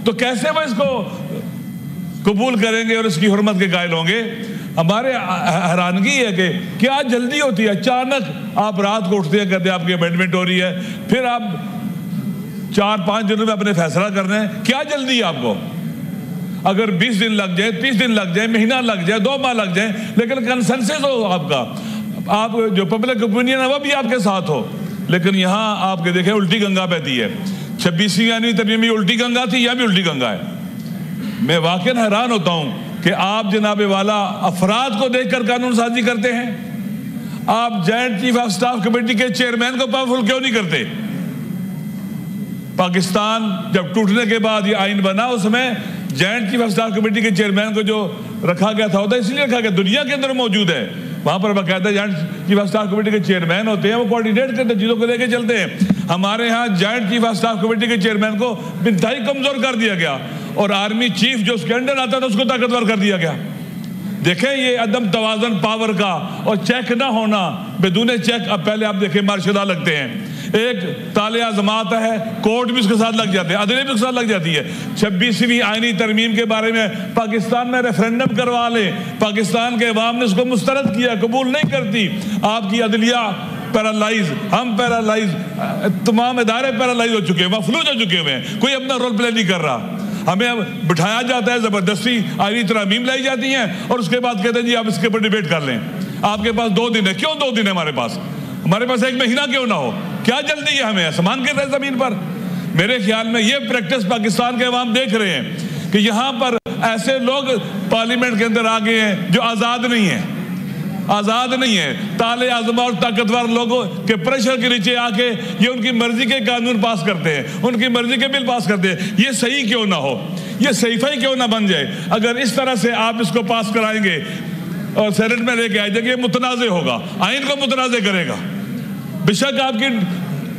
تو کیسے وہ اس کو قبول کریں گے اور اس کی حرمت کے قائل ہوں گے؟ ہمارے حیرانگی ہے کہ کیا جلدی ہوتی ہے، اچانک آپ رات کو اٹھتے ہیں، کہتے ہیں آپ کی امینڈمنٹ ہو رہی ہے، پھر آپ 4-5 دنوں میں اپنے فیصلہ کرنا ہے، کیا جلدی ہے آپ کو؟ اگر 20 دن لگ جائے، 30 دن لگ جائے، مہینہ لگ جائے، 2 ماہ لگ جائیں، لیکن کنسنسس ہو آپ کا، آپ جو پبلک اوپینین ہے وہ بھی آپ کے ساتھ ہو. لیکن یہاں آپ کے دیکھیں الٹی گنگا بہتی ہے. 26ویں یعنی ترمیم میں الٹی گنگا تھی، یہاں بھی الٹی گنگا ہے. میں واقعا حیران ہوتا ہوں کہ آپ جناب والا افراد کو دیکھ کر قانون سازی کرتے ہیں، آپ joint chief of staff committee کے چیئرمین کو پاورفل کیوں نہیں کرتے؟ پاکستان جب ٹوٹنے کے بعد یہ آئین بنا، اس میں joint chief of staff committee کے چیئرمین کو جو رکھا گیا تھا، اس لیے رکھا گیا، دنیا کے اندر موجود ہے، وہاں پر باقاعدہ joint chief of staff committee کے چیئرمین ہوتے ہیں، وہ کوارڈینیٹ کرتے ہیں، چیزوں کو لے کے چلتے ہیں. ہمارے ہاں joint chief of staff committee کے چیئرمین کو انتہائی کمزور کر دیا گیا، اور آرمی چیف جو اس کے انڈر آتا تھا اس کو طاقتور کر دیا گیا. دیکھیں یہ عدم توازن پاور کا اور چیک نہ ہونا، بدون چیک. اب پہلے آپ دیکھیں مارشل لا لگتے ہیں، ایک تالے آزمات ہے، کورٹ بھی اس کے ساتھ لگ جاتے ہیں، عدلیہ بھی اس کے ساتھ لگ جاتی ہے. 26ویں آئینی ترمیم کے بارے میں پاکستان میں ریفرینڈم کروا لیں، پاکستان کے عوام نے اس کو مسترد کیا، قبول نہیں کرتی. آپ کی عدلیہ پیرالائز، ہم پیرالائز، تمام ادارے پیرالائز ہو چکے ہیں، مفلوج ہو چکے ہوئے ہیں، کوئی اپنا رول پلے نہیں کر رہا. ہمیں بٹھایا جاتا ہے، زبردستی آئینی ترامیم لائی جاتی ہیں، اور اس کے بعد کہتے ہیں جی آپ اس کے اوپر ڈیبیٹ کر لیں. آپ کے پاس 2 دن ہے. کیوں 2 دن ہے ہمارے پاس 1 مہینہ کیوں نہ ہو؟ کیا جلدی ہے ہمیں؟ آسمان گر رہے زمین پر. میرے خیال میں یہ پریکٹس پاکستان کے عوام دیکھ رہے ہیں کہ یہاں پر ایسے لوگ پارلیمنٹ کے اندر آ گئے ہیں جو آزاد نہیں ہیں، آزاد نہیں ہے. تالے آزما اور طاقتور لوگوں کے پریشر کے نیچے آ کے یہ ان کی مرضی کے قانون پاس کرتے ہیں، ان کی مرضی کے بل پاس کرتے ہیں. یہ صحیح کیوں نہ ہو؟ یہ صحیفہ ہی کیوں نہ بن جائے؟ اگر اس طرح سے آپ اس کو پاس کرائیں گے اور سینٹ میں لے کے آئے جائیں گے، یہ متنازع ہوگا، آئین کو متنازع کرے گا. بے شک آپ کی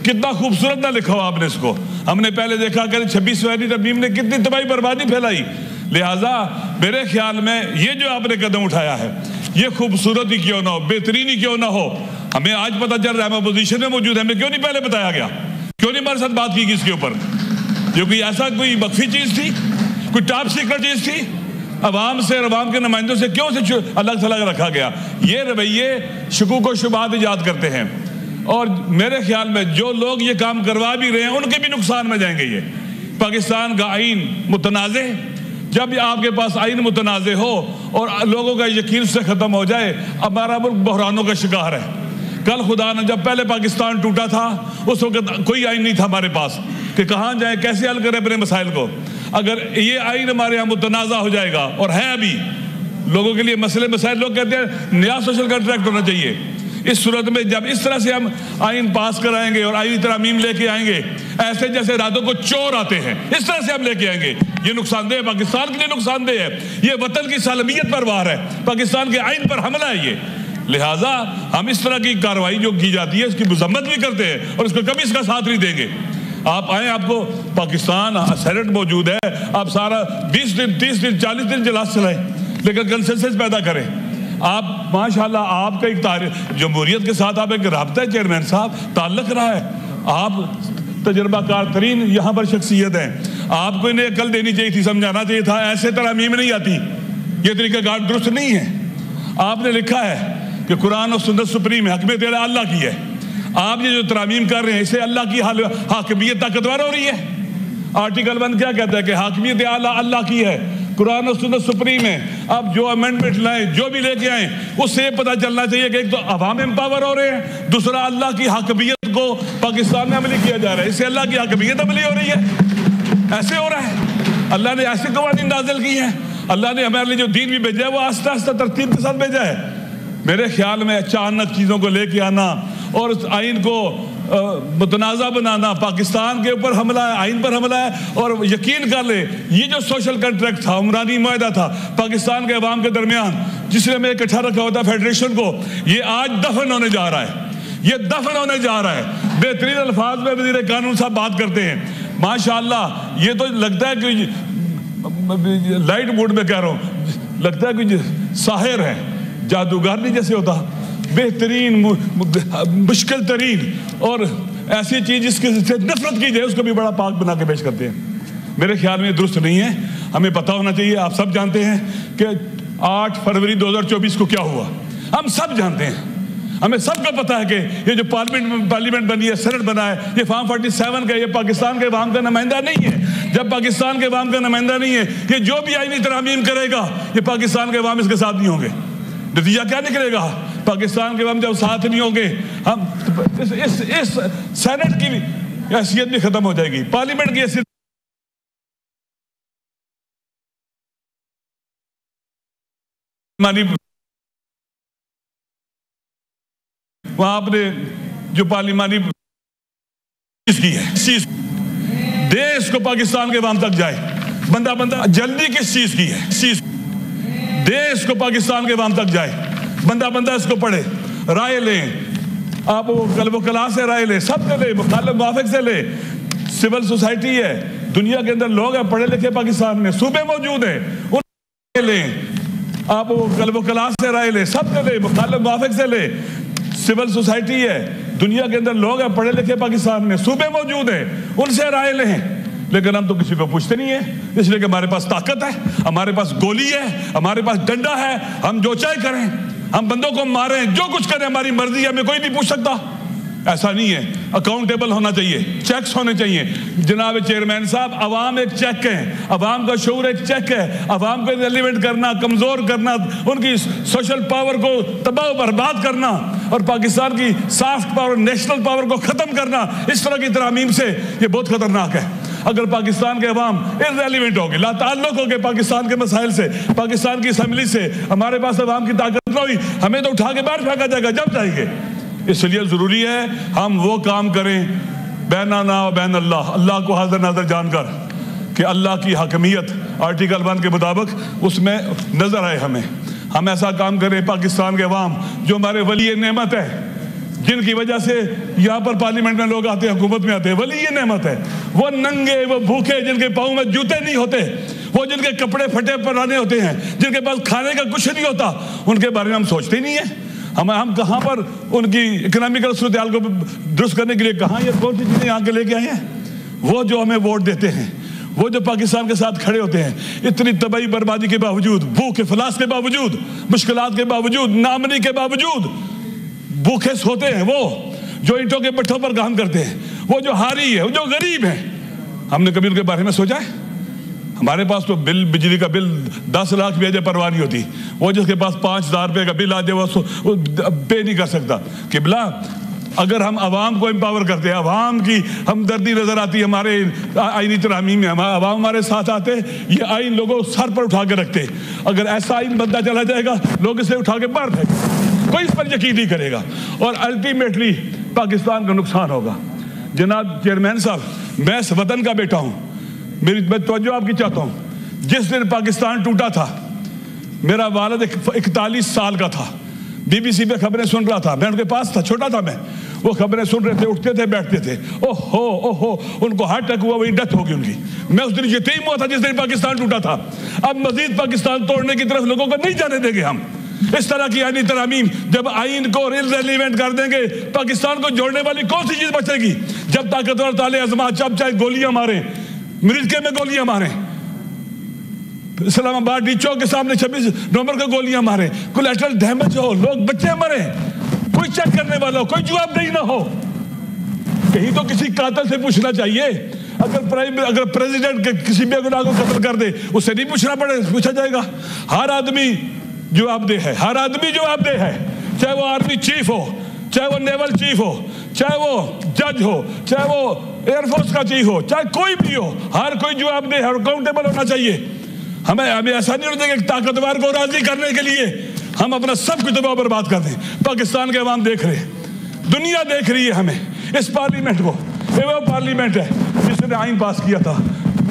کتنا خوبصورت نہ لکھا ہو آپ نے اس کو. ہم نے پہلے دیکھا کہ 26ویں ترمیم نے کتنی تباہی بربادی پھیلائی. لہٰذا میرے خیال میں یہ جو آپ نے قدم اٹھایا ہے، یہ خوبصورت ہی کیوں نہ ہو، بہترین ہی کیوں نہ ہو، ہمیں آج پتہ چل رہا ہے. ہم اپوزیشن میں موجود ہیں، ہمیں کیوں نہیں پہلے بتایا گیا؟ کیوں نہیں ہمارے ساتھ بات کی اس کے اوپر؟ جو کوئی ایسا کوئی مخفی چیز تھی، کوئی ٹاپ سیکرٹ چیز تھی؟ عوام سے اور عوام کے نمائندوں سے کیوں سے الگ تھلگ رکھا گیا؟ یہ رویے شکوک و شبہات ایجاد کرتے ہیں، اور میرے خیال میں جو لوگ یہ کام کروا بھی رہے ہیں ان کے بھی نقصان میں جائیں گے. یہ پاکستان کا آئین متنازع، جب آپ کے پاس آئین متنازع ہو اور لوگوں کا یقین سے ختم ہو جائے، ہمارا ملک بحرانوں کا شکار ہے. کل خدا نے جب پہلے پاکستان ٹوٹا تھا، اس وقت کوئی آئین نہیں تھا ہمارے پاس کہ کہاں جائیں، کیسے حل کریں اپنے مسائل کو. اگر یہ آئین ہمارے یہاں متنازع ہو جائے گا، اور ہے ابھی لوگوں کے لیے مسائل، لوگ کہتے ہیں نیا سوشل کنٹریکٹ ہونا چاہیے. اس صورت میں جب اس طرح سے ہم آئین پاس کرائیں گے اور آئینی ترامیم لے کے آئیں گے، ایسے جیسے راتوں کو چور آتے ہیں، اس طرح سے ہم لے کے آئیں گے، یہ نقصان دہ، پاکستان کے لیے نقصان دہ ہے. یہ وطن کی سالمیت پر وار ہے، پاکستان کے آئین پر حملہ ہے یہ. لہٰذا ہم اس طرح کی کارروائی جو کی جاتی ہے اس کی مذمت بھی کرتے ہیں، اور اس کو کبھی اس کا ساتھ نہیں دیں گے. آپ آئیں، آپ کو پاکستان سینٹ موجود ہے، آپ سارا 20 دن 30 دن 40 دن اجلاس چلائیں، لیکن کنسنسس پیدا کریں. آپ ماشاءاللہ آپ کا ایک جمہوریت کے ساتھ آپ ایک رابطہ ہے، چیئرمین صاحب تعلق رہا ہے، آپ تجربہ کار ترین یہاں پر شخصیت ہیں. آپ کو انہیں عقل دینی چاہیے تھی، سمجھانا چاہیے تھا. ایسے ترامیم نہیں آتی، یہ طریقہ کار درست نہیں ہے. آپ نے لکھا ہے کہ قرآن و سنت سپریم ہے، حکمیت اللہ کی ہے. آپ یہ جو ترامیم کر رہے ہیں، اسے اللہ کی حاکمیت طاقتور ہو رہی ہے. آرٹیکل 1 کیا کہتا ہے کہ حاکمیت اللہ کی ہے، قرآن و سنت سپریم ہے. اب جو امینڈمنٹ لائیں، جو بھی لے کے آئیں، اس سے یہ پتہ چلنا چاہیے کہ ایک تو عوام امپاور ہو رہے ہیں، دوسرا اللہ کی حاکمیت کو پاکستان میں عملی کیا جا رہا ہے، اس سے اللہ کی حاکمیت عملی ہو رہی ہے. ایسے ہو رہا ہے. اللہ نے ایسے قوانین نازل کی ہیں. اللہ نے ہمارے لیے جو دین بھی بھیجا ہے وہ آہستہ آہستہ ترتیب کے ساتھ بھیجا ہے. میرے خیال میں اچانک چیزوں کو لے کے آنا اور اس آئین کو متنازع بنانا پاکستان کے اوپر حملہ ہے، آئین پر حملہ ہے. اور یقین کر لے، یہ جو سوشل کنٹریکٹ تھا، عمرانی معاہدہ تھا پاکستان کے عوام کے درمیان، جس نے ہمیں اکٹھا رکھا ہوتا فیڈریشن کو، یہ آج دفن ہونے جا رہا ہے. یہ دفن ہونے جا رہا ہے. بہترین الفاظ میں وزیر قانون صاحب بات کرتے ہیں، ماشاءاللہ. یہ تو لگتا ہے کہ لائٹ موڈ میں کہہ رہا ہوں، لگتا ہے کہ ساحر ہے، جادوگر نہیں جیسے ہوتا. بہترین، مشکل ترین اور ایسی چیز جس کے سے نفرت کی جائے اس کو بھی بڑا پاک بنا کے پیش کرتے ہیں. میرے خیال میں درست نہیں ہے. ہمیں پتہ ہونا چاہیے. آپ سب جانتے ہیں کہ 8 فروری 2024 کو کیا ہوا. ہم سب جانتے ہیں. ہمیں سب کو پتا ہے کہ یہ جو پارلیمنٹ بنی ہے, سینٹ بنا ہے, یہ فارم 47 کا, یہ پاکستان کے عوام کا نمائندہ نہیں ہے. جب پاکستان کے عوام کا نمائندہ نہیں ہے, یہ جو بھی آئینی ترامیم کرے گا, یہ پاکستان کے عوام اس کے ساتھ نہیں ہوں گے. نتیجہ کیا نکلے گا؟ پاکستان کے عوام جب ساتھ نہیں ہوں گے, ہم اس سینٹ کی حیثیت بھی ختم ہو جائے گی, پارلیمنٹ کی حیثیت. وہاں آپ نے جو پارلیمانی چیز کی ہے, دیش کو پاکستان کے عوام تک جائے. بندہ جلدی کس چیز کی ہے؟ دیش کو پاکستان کے عوام تک جائے. بندہ اس کو پڑھے, رائے لیں. آپ وہ کلاس سے رائے لیں, سب سے لیں, مخالف موافق سے لیں. سول سوسائٹی ہے, دنیا کے اندر لوگ ہیں پڑھے لکھے, پاکستان میں صوبے موجود ہیں, ان لیں. آپ وہ کلاس سے رائے لیں, سب سے لیں, مخالف موافق سے لیں. سول سوسائٹی ہے, دنیا کے اندر لوگ ہیں پڑھے لکھے, پاکستان میں صوبے موجود ہیں, ان سے رائے لیں. لیکن ہم تو کسی کو پوچھتے نہیں ہیں, اس لیے کہ ہمارے پاس طاقت ہے, ہمارے پاس گولی ہے, ہمارے پاس ڈنڈا ہے, ہم جو چاہے کریں, ہم بندوں کو ماریں, جو کچھ کریں, ہماری مرضی ہے, ہمیں کوئی نہیں پوچھ سکتا. ایسا نہیں ہے. اکاؤنٹیبل ہونا چاہیے, چیکس ہونے چاہیے. جناب چیئرمین صاحب, عوام ایک چیک ہے, عوام کا شعور ایک چیک ہے. عوام کو ریلیونٹ کرنا, کمزور کرنا, ان کی سوشل پاور کو تباہ و برباد کرنا, اور پاکستان کی سافٹ پاور, نیشنل پاور کو ختم کرنا, اس طرح کی ترامیم سے یہ بہت خطرناک ہے. اگر پاکستان کے عوام ارریلیونٹ ہو گئے, لا تعلق ہو گئے پاکستان کے مسائل سے, پاکستان کی اسمبلی سے, ہمارے پاس عوام کی طاقت نہ ہوئی, ہمیں تو اٹھا کے باہر پھینکا جائے گا جب چاہیے. اس لیے ضروری ہے ہم وہ کام کریں بیننا و بین اللہ, اللہ کو حاضر ناظر جان کر, کہ اللہ کی حاکمیت آرٹیکل 1 کے مطابق اس میں نظر آئے ہمیں. ہم ایسا کام کریں, پاکستان کے عوام جو ہمارے ولی نعمت ہے, جن کی وجہ سے یہاں پر پارلیمنٹ میں لوگ آتے ہیں, حکومت میں آتے ہیں, ولی نعمت ہے, وہ ننگے, وہ بھوکے, جن کے پاؤں میں جوتے نہیں ہوتے, وہ جن کے کپڑے پھٹے پرانے ہوتے ہیں, جن کے پاس کھانے کا کچھ نہیں ہوتا, ان کے بارے میں ہم سوچتے ہی نہیں ہیں. ہم کہاں پر ان کی اکنامیکل صورتحال کو درست کرنے کے لیے کہاں یہ کون سی چیزیں یہاں کے لے کے آئے ہیں؟ وہ جو ہمیں ووٹ دیتے ہیں, وہ جو پاکستان کے ساتھ کھڑے ہوتے ہیں, اتنی تباہی بربادی کے باوجود, بھوک افلاس کے باوجود, مشکلات کے باوجود, نامنی کے باوجود بھوکے سوتے ہیں, وہ جو اینٹوں کے پٹھوں پر کام کرتے ہیں, وہ جو ہاری ہے, وہ جو غریب ہیں. ہم نے کبھی ان کے بارے میں سوچا ہے؟ ہمارے پاس تو بجلی کا بل 10 لاکھ بھی پرواہ نہیں ہوتی, وہ جس کے پاس 5,000 روپے کا بل آ جائے وہ پے نہیں کر سکتا. قبلہ, اگر ہم عوام کو امپاور کرتے ہیں, عوام کی ہمدردی نظر آتی ہے ہمارے آئینی ترامیم میں, عوام ہمارے ساتھ آتے, یہ آئین لوگوں سر پر اٹھا کے رکھتے. اگر ایسا آئین بنتا چلا جائے گا, لوگ اسے اٹھا کے باہر پھینکیں, کوئی اس پر یقین نہیں کرے گا, اور الٹیمیٹلی پاکستان کا نقصان ہوگا. جناب چیئرمین صاحب, میں اس وطن کا بیٹا ہوں, میں توجہ آپ کی چاہتا ہوں. جس دن پاکستان ٹوٹا تھا, میرا والد 41 سال کا تھا, BBC پہ خبریں سن رہا تھا, میں ان کے پاس تھا, چھوٹا تھا میں, وہ خبریں سن رہے تھے, اٹھتے تھے, بیٹھتے تھے, اوہو ان کو ہارٹ اٹیک ہوا, وہی ڈیتھ ہو گئی ان کی. میں اس دن یتیم ہوا تھا جس دن پاکستان ٹوٹا تھا. اب مزید پاکستان توڑنے کی طرف لوگوں کو نہیں جانے دیں گے ہم. اس طرح کی آئینی ترامیم جب آئین کو ریلیونٹ کر دیں گے, پاکستان کو جوڑنے والی کون سی چیز بچے گی؟ جب طاقتور تالے ازما, جب چاہے گولیاں ماریں, مرکے میں گولیاں ماریں, اسلام آباد ڈی چوک کے سامنے 26 نومبر کو گولیاں ماریں, کولیٹرل ڈیمیج ہو, لوگ بچے مریں, کوئی چیک کرنے والا ہو, کوئی جواب نہیں نہ ہو. کہیں تو کسی قاتل سے پوچھنا چاہیے. اگر پریزیڈنٹ کسی بے گناہ کو قتل کر دے, اس سے نہیں پوچھا جائے گا. ہر آدمی جواب دہ ہے, ہر آدمی جواب دہ ہے, چاہے وہ آرمی چیف ہو, چاہے وہ نیول چیف ہو, چاہے وہ جج ہو, چاہے وہ ایئر فورس کا چیف ہو, چاہے کوئی بھی ہو, ہر کوئی جواب دہ ہے, اکاؤنٹیبل ہونا چاہیے. ہمیں ایسا نہیں ہونا چاہیے کہ طاقتور کو راضی کرنے کے لیے ہم اپنا سب کچھ تباہ برباد کر دیں. پاکستان کے عوام دیکھ رہے ہیں, دنیا دیکھ رہی ہے ہمیں, اس پارلیمنٹ کو. یہ وہ پارلیمنٹ ہے جس نے آئین پاس کیا تھا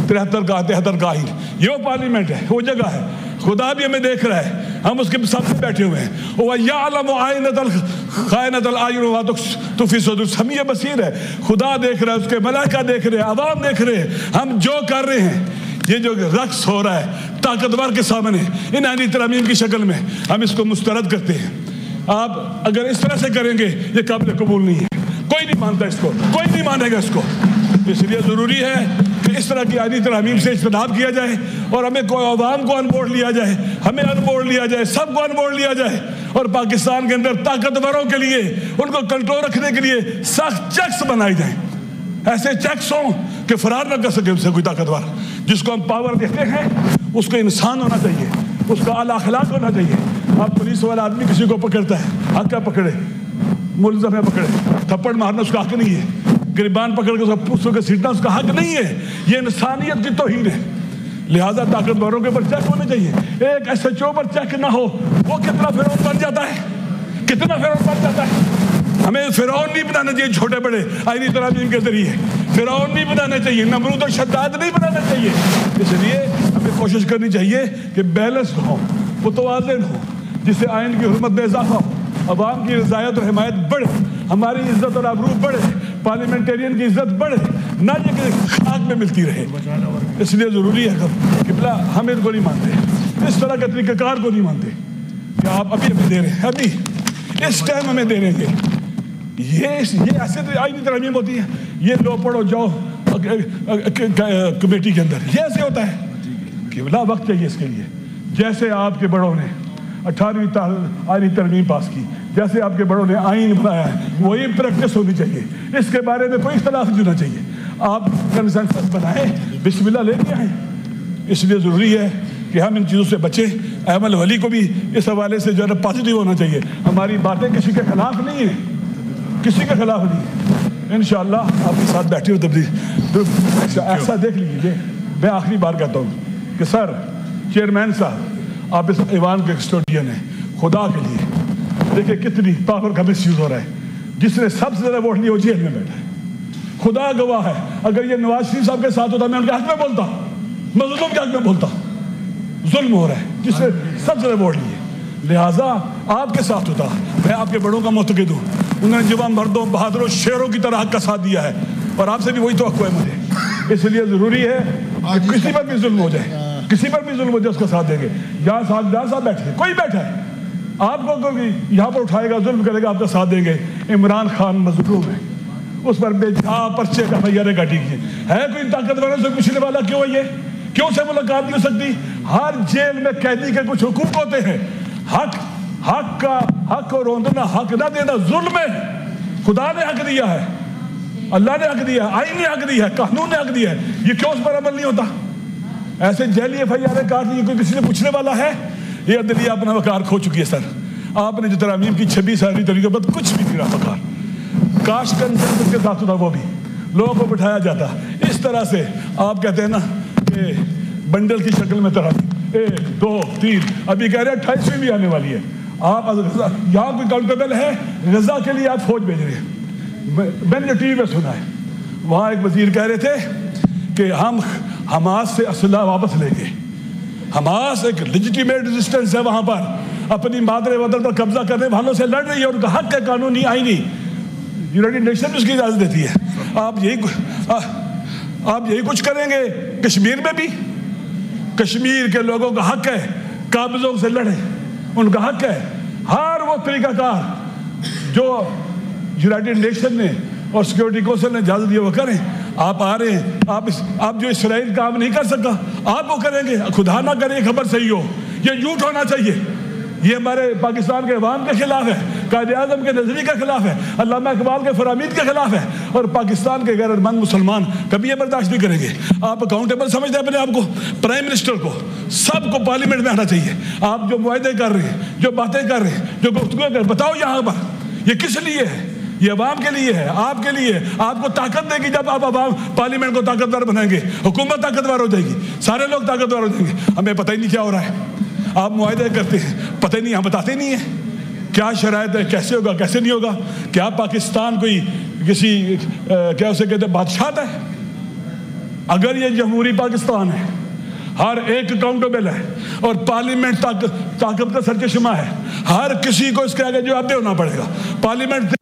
73 کا آئین. یہ وہ پارلیمنٹ ہے, وہ جگہ ہے. خدا بھی ہمیں دیکھ رہا ہے, ہم اس کے سامنے بیٹھے ہوئے ہیں. وَيَعْلَمُ خَائِنَةَ الْأَعْيُنِ وَمَا تُخْفِي الصُّدُورُ. سمیع بصیر ہے, خدا دیکھ رہا ہے, اس کے ملائکہ دیکھ رہے ہیں, عوام دیکھ رہے ہیں. ہم جو کر رہے ہیں, یہ جو رقص ہو رہا ہے طاقتور کے سامنے ان آئینی ترامیم کی شکل میں, ہم اس کو مسترد کرتے ہیں. آپ اگر اس طرح سے کریں گے, یہ قابل قبول نہیں ہے. کوئی نہیں مانتا اس کو, کوئی نہیں مانے گا اس کو. اس لیے ضروری ہے کہ اس طرح کی آئینی ترامیم سے اجتناب کیا جائے اور ہمیں کوئی عوام کو ان بورڈ لیا جائے, ہمیں ان بورڈ لیا جائے, سب کو ان بورڈ لیا جائے, اور پاکستان کے اندر طاقتوروں کے لیے ان کو کنٹرول رکھنے کے لیے سخت چیکس بنائے جائیں. ایسے چیکس ہوں کہ فرار نہ کر سکے ان سے کوئی طاقتور. جس کو ہم پاور دیتے ہیں اس کو انسان ہونا چاہیے, اس کا اعلیٰ اخلاق ہونا چاہیے. اب پولیس والا آدمی کسی کو پکڑتا ہے, حق ہے پکڑے, ملزم ہے پکڑے, تھپڑ مارنا اس کا حق نہیں ہے, گریبان پکڑ کے اس کو سیٹنا اس کا حق نہیں ہے. یہ انسانیت کی توہین ہے. لہذا طاقتوروں کے اوپر چیک ہونے چاہیے. ایک ایس ایچ او پر چیک نہ ہو وہ کتنا فرعون بن جاتا ہے, کتنا فرعون بن جاتا ہے. ہمیں فرعون نہیں بنانا چاہیے چھوٹے بڑے آئینی ترامیم کے ذریعے, فرعون نہیں بنانا چاہیے, نمرود و شداد نہیں بنانا چاہیے. اس لیے ہمیں کوشش کرنی چاہیے کہ بیلنس ہو, متوازن ہو, جس سے آئین کی حرمت میں اضافہ ہو, عوام کی رضایت اور حمایت بڑھے, ہماری عزت اور آبرو بڑھے, پارلیمنٹیرین کی عزت بڑھے, نہ یہ کہ خاک میں ملتی رہے. اس لیے ضروری ہے کہ ہم ان کو نہیں مانتے, اس طرح کے طریقہ کار کو نہیں مانتے کہ آپ ابھی ہمیں دے رہے ہیں, ابھی اس ٹائم ہمیں دے رہیں گے. یہ ایسے آئینی ترامیم ہوتی ہے. یہ لو پڑھو جاؤ کمیٹی کے اندر, یہ ایسے ہوتا ہے کہ وقت چاہیے اس کے لیے. جیسے آپ کے بڑوں نے 18ویں آئینی ترمیم پاس کی, جیسے آپ کے بڑوں نے آئین بنایا ہے, وہی پریکٹس ہونی چاہیے. اس کے بارے میں کوئی اختلاف نہیں ہونا چاہیے. آپ کنسنسس بنائیں, بسم اللہ لے کے آئیں. اس لیے ضروری ہے کہ ہم ان چیزوں سے بچیں. ایمن ولی کو بھی اس حوالے سے جو ہے پازیٹیو ہونا چاہیے. ہماری باتیں کسی کے خلاف نہیں ہیں, کسی کے خلاف نہیں. انشاءاللہ آپ کے ساتھ بیٹھے ہو تبدیل ایسا دیکھ لیجیے. میں آخری بار کہتا ہوں کہ سر چیئرمین صاحب آپ اس ایوان کے کسٹوڈین ہیں, خدا کے لیے دیکھیں کتنی پاور کا مس یوز ہو رہا ہے. جس نے سب سے زیادہ ووٹ لیے وہ جیل میں بیٹھا ہے. خدا گواہ ہے, اگر یہ نواز شریف صاحب کے ساتھ ہوتا میں ان کے حق میں بولتا, مظلوم کے حق میں بولتا. ظلم ہو رہا ہے جس نے سب سے زیادہ ووٹ لیے. لہٰذا آپ کے ساتھ ہوتا. میں آپ کے بڑوں کا معتقد ہوں, انہوں نے جوان مردوں بہادروں شیروں کی طرح حق کا ساتھ دیا ہے, اور آپ سے بھی وہی توقع ہے مجھے. اس لیے ضروری ہے کہ کسی پر بھی ظلم ہو جائے, کسی پر بھی ظلم ہو جائے اس کا ساتھ دیں گے. جہاں صاحب بیٹھے, کوئی بیٹھا ہے, آپ کو کوئی یہاں پر اٹھائے گا, ظلم کرے گا, آپ کا ساتھ دیں گے. عمران خان مظلوم ہے, اس پر بے جا پرچے کا فیارے کاٹی گئی ہے. کوئی طاقتوروں سے پوچھنے والا کیوں ہے, یہ کیوں سے ملاقات نہیں ہو سکتی؟ ہر جیل میں قیدی کے کچھ حقوق ہوتے ہیں. حق کو روندنا, حق نہ دینا ظلم ہے. خدا نے حق دیا ہے, اللہ نے حق دیا ہے, آئین نے حق دیا ہے, قانون نے حق دیا ہے. یہ کیوں اس پر عمل نہیں ہوتا؟ ایسے جیلی فیارے کاٹ لی, کوئی کسی سے پوچھنے والا ہے؟ یہ عدلیہ اپنا وقار کھو چکی ہے. سر آپ نے جو ترامیم کی 26 ساری طریقے پر کچھ بھی نہیں رہا وقار. کاش کنسنسس کے ساتھ ہوتا, وہ بھی لوگوں کو بٹھایا جاتا. اس طرح سے آپ کہتے ہیں نا کہ بنڈل کی شکل میں ترامیم 1 2 3, ابھی کہہ رہے ہیں 28ویں بھی آنے والی ہے. آپ یہاں کوئی کاؤنٹیبل ہے؟ غزہ کے لیے آپ فوج بھیج رہے ہیں. میں نے ٹی وی میں سنا ہے, وہاں ایک وزیر کہہ رہے تھے کہ ہم حماس سے اسلحہ واپس لیں گے. حماس ایک لیجیٹیمیٹ ریزسٹنس ہے, وہاں پر اپنی مادر وطن پر قبضہ کرنے والوں سے لڑ رہی ہے. ان کا حق ہے, قانونی آئینی, یونائٹڈ نیشن اس کی اجازت دیتی ہے. آپ یہی کچھ کریں گے کشمیر میں بھی. کشمیر کے لوگوں کا حق ہے قابضوں سے لڑیں, ان کا حق ہے. ہر وہ طریقہ کار جو یونائٹڈ نیشن نے اور سیکورٹی کونسل نے اجازت دی وہ کریں. آپ آ رہے ہیں, آپ جو اسرائیل کام نہیں کر سکتا آپ وہ کریں گے. خدا نہ کرے خبر صحیح ہو, یہ جھوٹ ہونا چاہیے. یہ ہمارے پاکستان کے عوام کے خلاف ہے, قائد اعظم کے نظریے کے خلاف ہے, علامہ اقبال کے فرامید کے خلاف ہے, اور پاکستان کے غیرت مند مسلمان کبھی یہ برداشت نہیں کریں گے. آپ اکاؤنٹیبل سمجھتے ہیں اپنے آپ کو, پرائم منسٹر کو, سب کو پارلیمنٹ میں آنا چاہیے. آپ جو معاہدے کر رہے ہیں, جو باتیں کر رہے ہیں, جو گفتگو کر رہے ہیں, بتاؤ یہاں پر یہ کس لیے ہے؟ یہ عوام کے لیے ہے, آپ کے لیے. آپ کو طاقت دے گی جب آپ عوام پارلیمنٹ کو طاقتور بنائیں گے, حکومت طاقتور ہو جائے گی, سارے لوگ طاقتور ہو جائیں گے. ہمیں پتہ ہی نہیں کیا ہو رہا ہے. آپ معاہدے کرتے ہیں, پتہ ہی نہیں, ہم بتاتے نہیں ہیں کیا شرائط ہے, کیسے ہوگا کیسے نہیں ہوگا. کیا پاکستان کوئی کسی کیا اسے کہتے ہیں بادشاہت ہے؟ اگر یہ جمہوری پاکستان ہے, ہر ایک اکاؤنٹیبل ہے, اور پارلیمنٹ طاقت کا سرچشمہ ہے, ہر کسی کو اس کے آگے جواب ہونا پڑے گا. پارلیمنٹ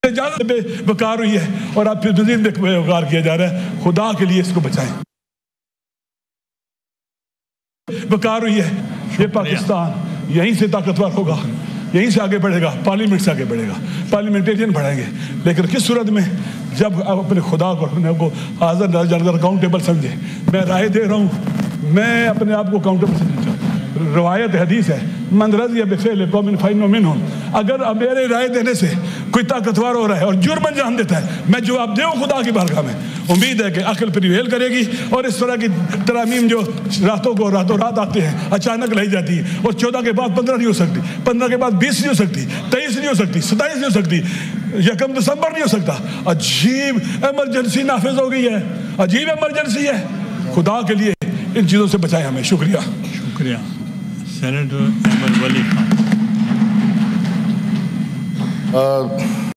اجازت بے وقار ہوئی ہے, اور اب پھر مزید بے وقار کیا جا رہا ہے. خدا کے لیے اس کو بچائیں. وقار ہوئی ہے, یہ پاکستان یہیں سے طاقتور ہوگا یہیں سے آگے بڑھے گا، پارلیمنٹ سے آگے بڑھے گا، پارلیمنٹیرین بڑھیں گے. لیکن کس صورت میں؟ جب آپ اپنے خدا کو اپنے آپ کو حاضر نہ جان کر اکاؤنٹیبل سمجھے. میں رائے دے رہا ہوں، میں اپنے آپ کو اکاؤنٹیبل سمجھتا ہوں. روایت حدیث ہے، من رضی بفعل قوم فإنه منهم. اگر میرے رائے دینے سے کوئی طاقتور ہو رہا ہے اور جرم انجام دیتا ہے، میں جواب دوں خدا کی بارگاہ میں. امید ہے کہ عقل پریویل کرے گی اور اس طرح کی ترامیم جو راتوں رات آتے ہیں، اچانک لائی جاتی ہے اور 14 کے بعد 15 نہیں ہو سکتی، 15 کے بعد 20 نہیں ہو سکتی، 23 نہیں ہو سکتی، 27 نہیں ہو سکتی، 1 دسمبر نہیں ہو سکتا. عجیب ایمرجنسی نافذ ہو گئی ہے، عجیب ایمرجنسی ہے. خدا کے لیے ان چیزوں سے بچائیں ہمیں. شکریہ. سینیٹر احمد ولی خان.